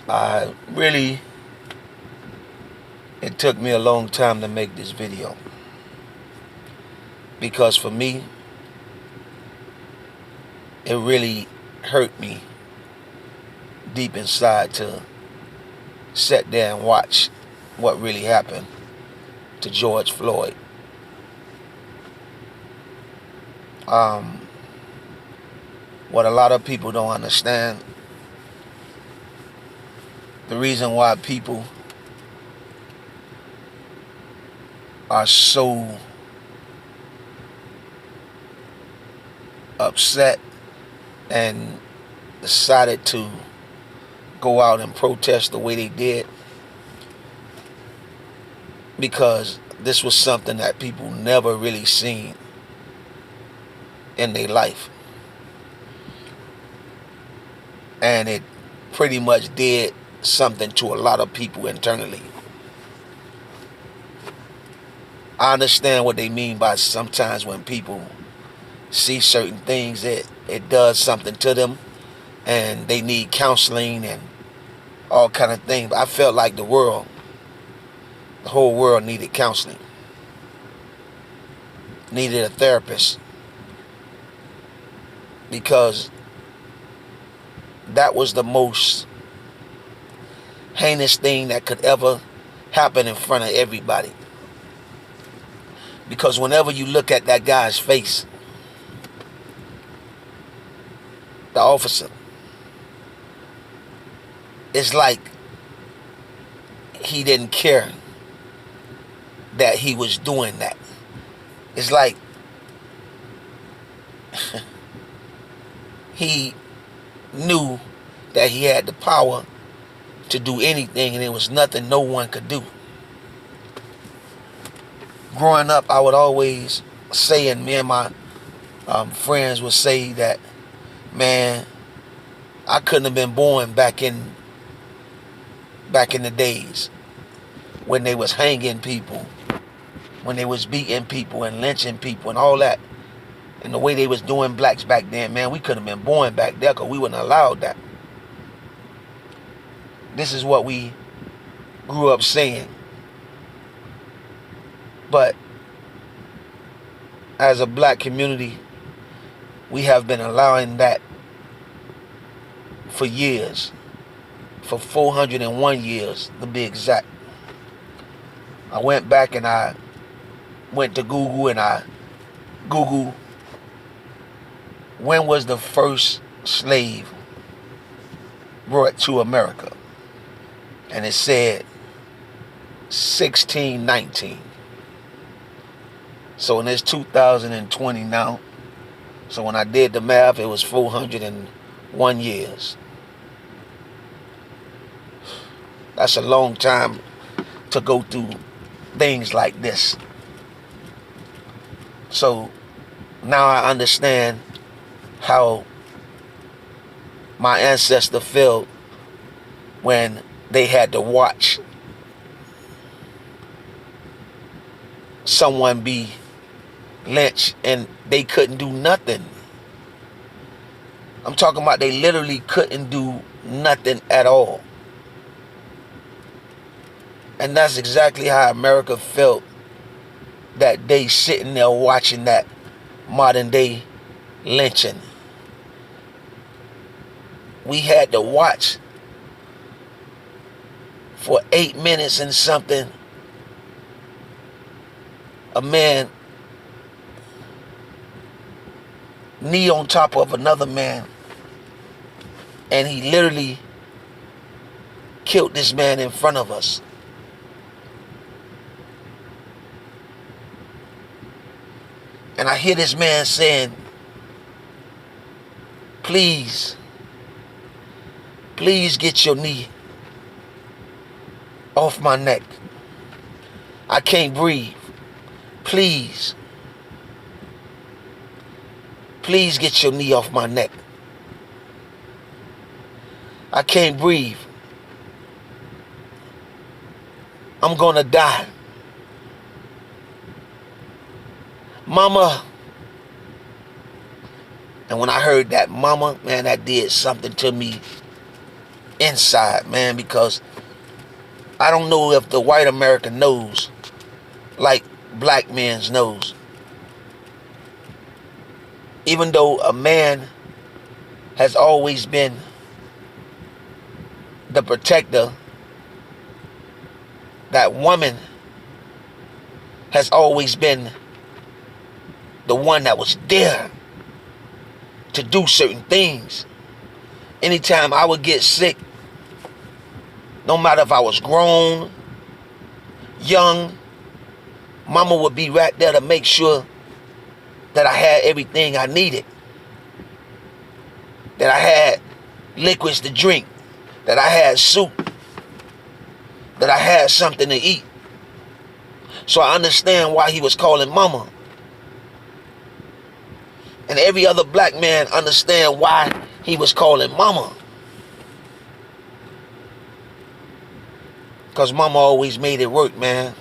Really, it took me a long time to make this video because for me, it really hurt me deep inside to sit there and watch what really happened to George Floyd. Um, what a lot of people don't understand, the reason why people are so upset and decided to go out and protest the way they did, because this was something that people never really seen in their life. And it pretty much did something to a lot of people internally. I understand what they mean by sometimes when people see certain things, it does something to them and they need counseling and all kind of things. But I felt like the whole world needed counseling, needed a therapist, because that was the most heinous thing that could ever happen in front of everybody. Because whenever you look at that guy's face, the officer, it's like he didn't care that he was doing that. It's like he knew that he had the power to do anything and there was nothing no one could do. Growing up, I would always say, and me and my friends would say that, man, I couldn't have been born back in the days when they was hanging people, when they was beating people and lynching people and all that, and the way they was doing blacks back then. Man, we couldn't have been born back there because we wouldn't allow that. This is what we grew up saying. But as a black community, we have been allowing that for years, for 401 years to be exact. I went back and I went to Google and I Googled when was the first slave brought to America, and it said 1619. So and it's 2020 now. So when I did the math, it was 401 years. That's a long time to go through things like this. So now I understand how my ancestor felt when they had to watch someone be lynched and they couldn't do nothing. I'm talking about they literally couldn't do nothing at all. And that's exactly how America felt that day, sitting there watching that modern day lynching. We had to watch for 8 minutes and something a man knee on top of another man, and he literally killed this man in front of us. And I hear this man saying, please get your knee off my neck. I can't breathe. Please get your knee off my neck. I can't breathe. I'm gonna die. Mama. And when I heard that mama, man, that did something to me inside, man, because I don't know if the white America knows like black men's knows. Even though a man has always been the protector, that woman has always been the one that was there to do certain things. Anytime I would get sick, no matter if I was grown, young, mama would be right there to make sure that I had everything I needed, that I had liquids to drink, that I had soup, that I had something to eat. So I understand why he was calling mama. And every other black man understand why he was calling mama. Because mama always made it work, man.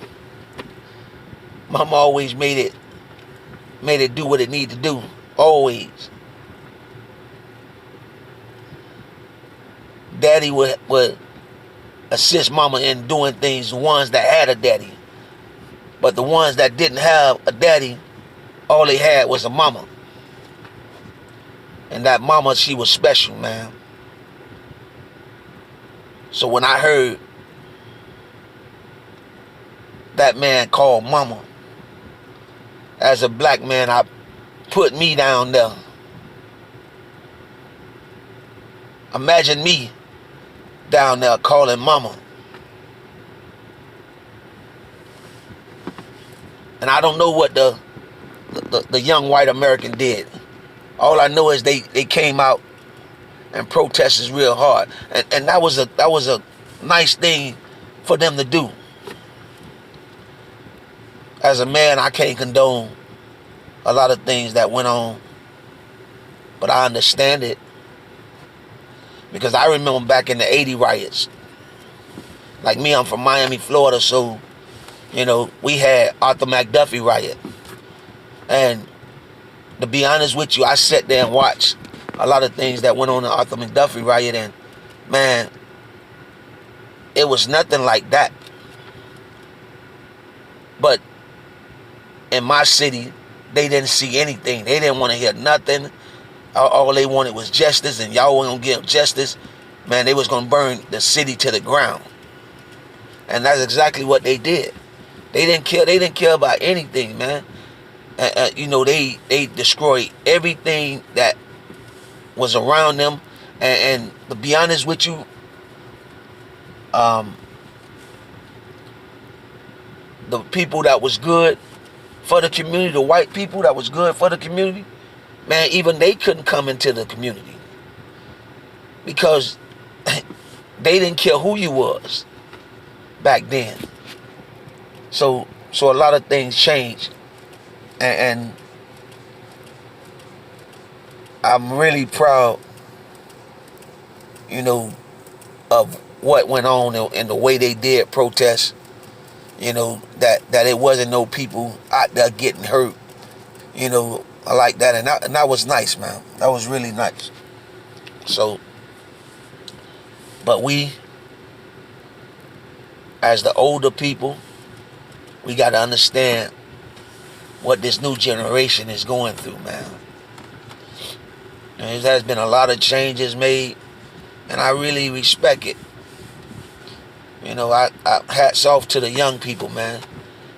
Mama always made it do what it needed to do. Always. Daddy would assist mama in doing things, the ones that had a daddy. But the ones that didn't have a daddy, all they had was a mama. And that mama, she was special, man. So when I heard that man called mama, as a black man, I put me down there. Imagine me down there calling mama. And I don't know what the young white American did. All I know is they came out and protested real hard. And that was a nice thing for them to do. As a man, I can't condone a lot of things that went on, but I understand it. Because I remember back in the 80 riots. Like me, I'm from Miami, Florida, so, you know, we had Arthur McDuffie riot. And to be honest with you, I sat there and watched a lot of things that went on in Arthur McDuffie riot, and man, it was nothing like that. But in my city, they didn't see anything. They didn't want to hear nothing. All they wanted was justice, and y'all weren't gonna give justice. Man, they was gonna burn the city to the ground. And that's exactly what they did. They didn't care about anything, man. You know, they destroyed everything that was around them. And to be honest with you, the people that was good for the community, the white people that was good for the community, man, even they couldn't come into the community because they didn't care who you was back then. So a lot of things changed, and I'm really proud, you know, of what went on and the way they did protest. You know, that it wasn't no people out there getting hurt, you know, like that. And that was nice, man. That was really nice. So, but we, as the older people, we got to understand what this new generation is going through, man. And there has been a lot of changes made, and I really respect it. You know, I hats off to the young people, man.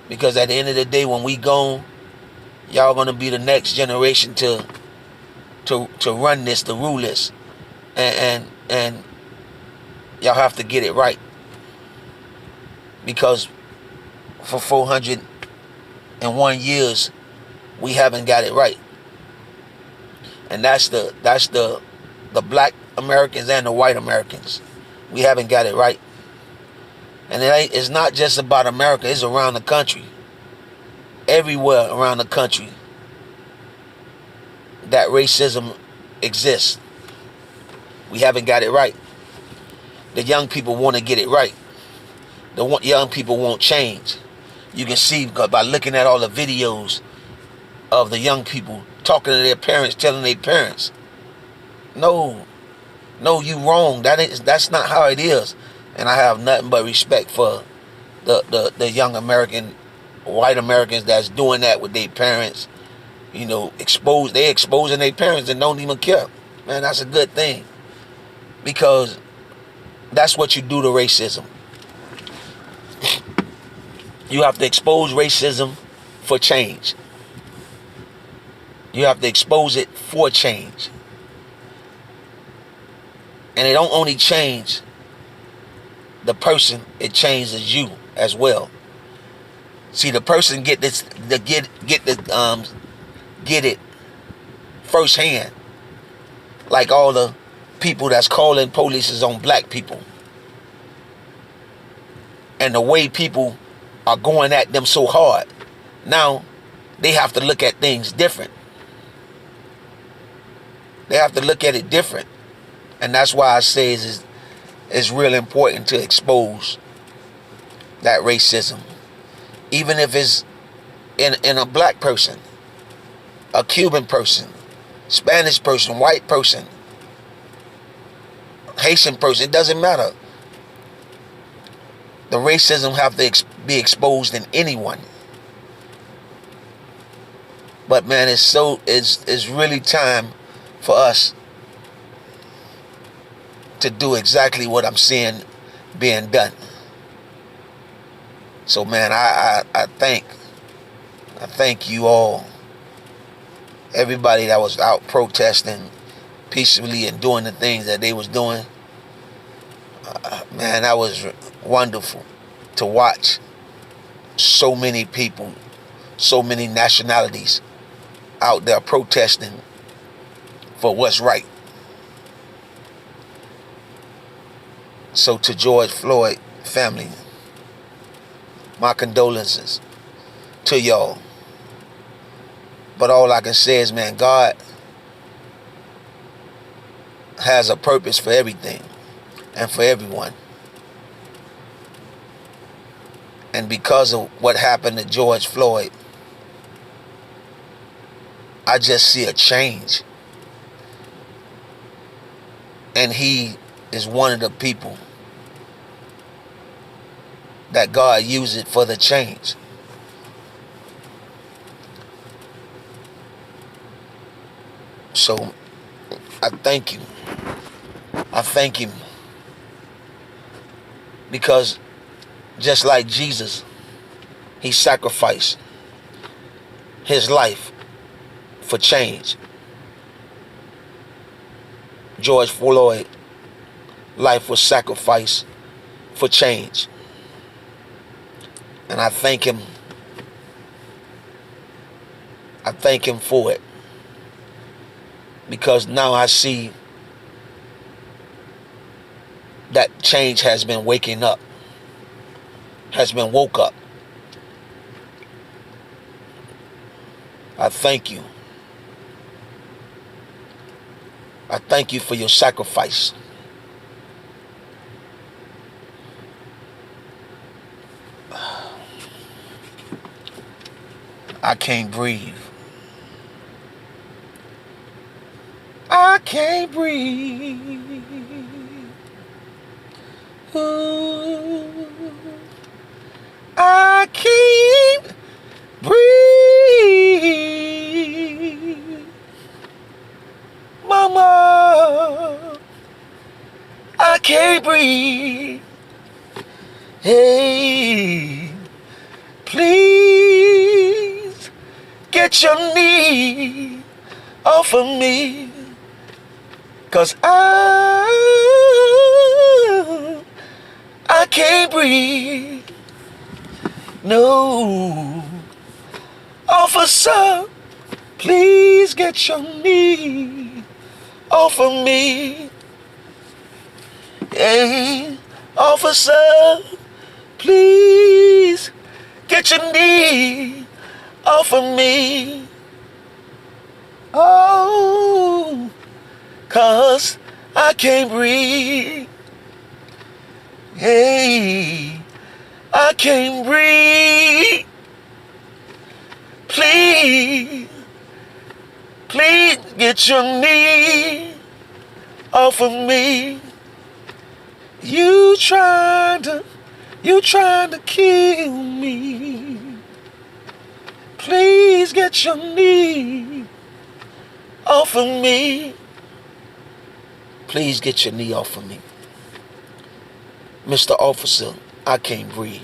Because at the end of the day, when we gone, y'all gonna be the next generation to run this, to rule this. And y'all have to get it right. Because for 401 years, we haven't got it right. And that's the black Americans and the white Americans. We haven't got it right. And it's not just about America, it's around the country. Everywhere around the country that racism exists. We haven't got it right. The young people want to get it right. The young people won't change. You can see by looking at all the videos of the young people talking to their parents, telling their parents, no, No, you wrong. That's not how it is. And I have nothing but respect for the young white Americans that's doing that with their parents. You know, they exposing their parents and don't even care. Man, that's a good thing. Because that's what you do to racism. You have to expose racism for change. You have to expose it for change. And it don't only change the person, it changes you as well. See, the person get it firsthand. Like all the people that's calling police on black people. And the way people are going at them so hard. Now, they have to look at things different. They have to look at it different. And that's why I say it's real important to expose that racism. Even if it's in a black person, a Cuban person, Spanish person, white person, Haitian person, it doesn't matter. The racism have to be exposed in anyone. But man, it's really time for us to do exactly what I'm seeing being done. So man, I thank you all, everybody that was out protesting peacefully and doing the things that they was doing. Man, that was wonderful to watch. So many people, so many nationalities out there protesting for what's right. So to George Floyd family, my condolences to y'all. But all I can say is, man, God has a purpose for everything and for everyone. And because of what happened to George Floyd, I just see a change. And he is one of the people that God used it for the change. So I thank you. I thank him. Because just like Jesus, he sacrificed his life for change. George Floyd life was sacrificed for change. And I thank him. I thank him for it. Because now I see that change has been waking up. Has been woke up. I thank you. I thank you for your sacrifice. I can't breathe. I can't breathe. Ooh, I can't breathe. Mama, I can't breathe. Hey, please get your knee off of me, 'cause I can't breathe. No, officer, please get your knee off of me. Hey, officer, please get your knee off of me. Oh, 'cause I can't breathe. Hey, I can't breathe. Please get your knee off of me. You trying to kill me. Please get your knee off of me. Please get your knee off of me. Mr. Officer, I can't breathe.